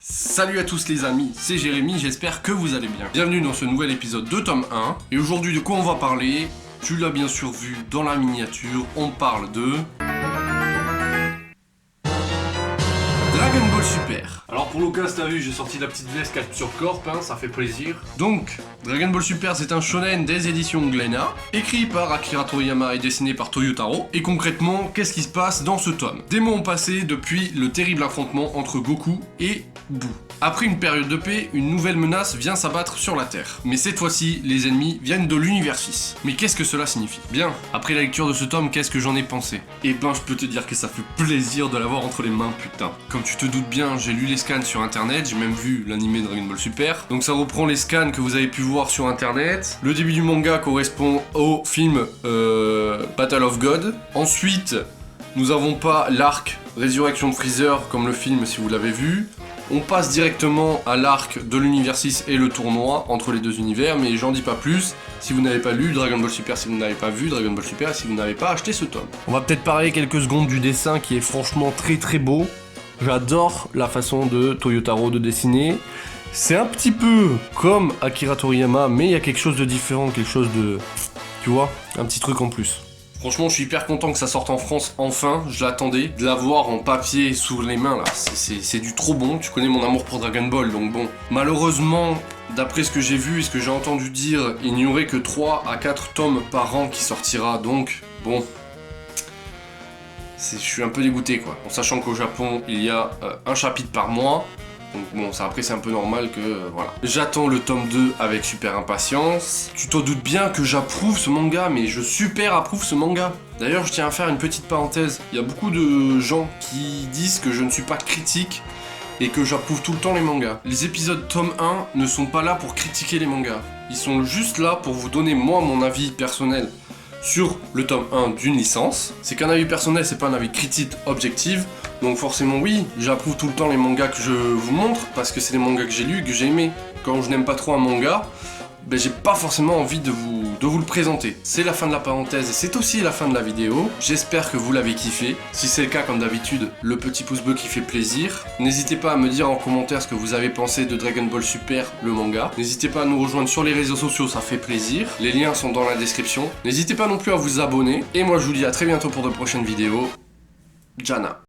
Salut à tous les amis, c'est Jérémy, j'espère que vous allez bien. Bienvenue dans ce nouvel épisode de tome 1. Et aujourd'hui de quoi on va parler? Tu l'as bien sûr vu dans la miniature, on parle de... Dragon Ball Super. Alors pour l'occasion, t'as vu, j'ai sorti la petite veste Capture Corp, ça fait plaisir. Donc, Dragon Ball Super, c'est un shonen des éditions Glénat, écrit par Akira Toriyama et dessiné par Toyotaro. Et concrètement, qu'est-ce qui se passe dans ce tome? Des mois ont passé depuis le terrible affrontement entre Goku et Boo. Après une période de paix, une nouvelle menace vient s'abattre sur la Terre. Mais cette fois-ci, les ennemis viennent de l'univers 6. Mais qu'est-ce que cela signifie? Bien, après la lecture de ce tome, qu'est-ce que j'en ai pensé? Eh ben, je peux te dire que ça fait plaisir de l'avoir entre les mains, putain. Comme tu te doutes bien, j'ai lu les scans sur internet, j'ai même vu l'animé Dragon Ball Super. Donc ça reprend les scans que vous avez pu voir sur internet. Le début du manga correspond au film Battle of God. Ensuite, nous n'avons pas l'arc Résurrection de Freezer comme le film si vous l'avez vu. On passe directement à l'arc de l'univers 6 et le tournoi entre les deux univers, mais j'en dis pas plus. Si vous n'avez pas lu Dragon Ball Super, si vous n'avez pas vu Dragon Ball Super, si vous n'avez pas acheté ce tome. On va peut-être parler quelques secondes du dessin qui est franchement très très beau. J'adore la façon de Toyotaro de dessiner. C'est un petit peu comme Akira Toriyama, mais il y a quelque chose de différent, quelque chose de... Tu vois, un petit truc en plus. Franchement, je suis hyper content que ça sorte en France, enfin, je l'attendais. De l'avoir en papier sous les mains, là, c'est du trop bon. Tu connais mon amour pour Dragon Ball, donc bon. Malheureusement, d'après ce que j'ai vu et ce que j'ai entendu dire, il n'y aurait que 3 à 4 tomes par an qui sortira, donc bon... Je suis un peu dégoûté, quoi. En sachant qu'au Japon, il y a un chapitre par mois. Donc bon, ça après c'est un peu normal que, voilà. J'attends le tome 2 avec super impatience. Tu te doutes bien que j'approuve ce manga, mais je super approuve ce manga. D'ailleurs, je tiens à faire une petite parenthèse. Il y a beaucoup de gens qui disent que je ne suis pas critique et que j'approuve tout le temps les mangas. Les épisodes tome 1 ne sont pas là pour critiquer les mangas. Ils sont juste là pour vous donner, moi, mon avis personnel sur le tome 1 d'une licence. C'est qu'un avis personnel, c'est pas un avis critique objectif. Donc forcément oui, j'approuve tout le temps les mangas que je vous montre, parce que c'est les mangas que j'ai lus, que j'ai aimés. Quand je n'aime pas trop un manga, ben j'ai pas forcément envie de vous le présenter. C'est la fin de la parenthèse et c'est aussi la fin de la vidéo. J'espère que vous l'avez kiffé. Si c'est le cas, comme d'habitude, le petit pouce bleu qui fait plaisir. N'hésitez pas à me dire en commentaire ce que vous avez pensé de Dragon Ball Super, le manga. N'hésitez pas à nous rejoindre sur les réseaux sociaux, ça fait plaisir. Les liens sont dans la description. N'hésitez pas non plus à vous abonner. Et moi je vous dis à très bientôt pour de prochaines vidéos. Jana.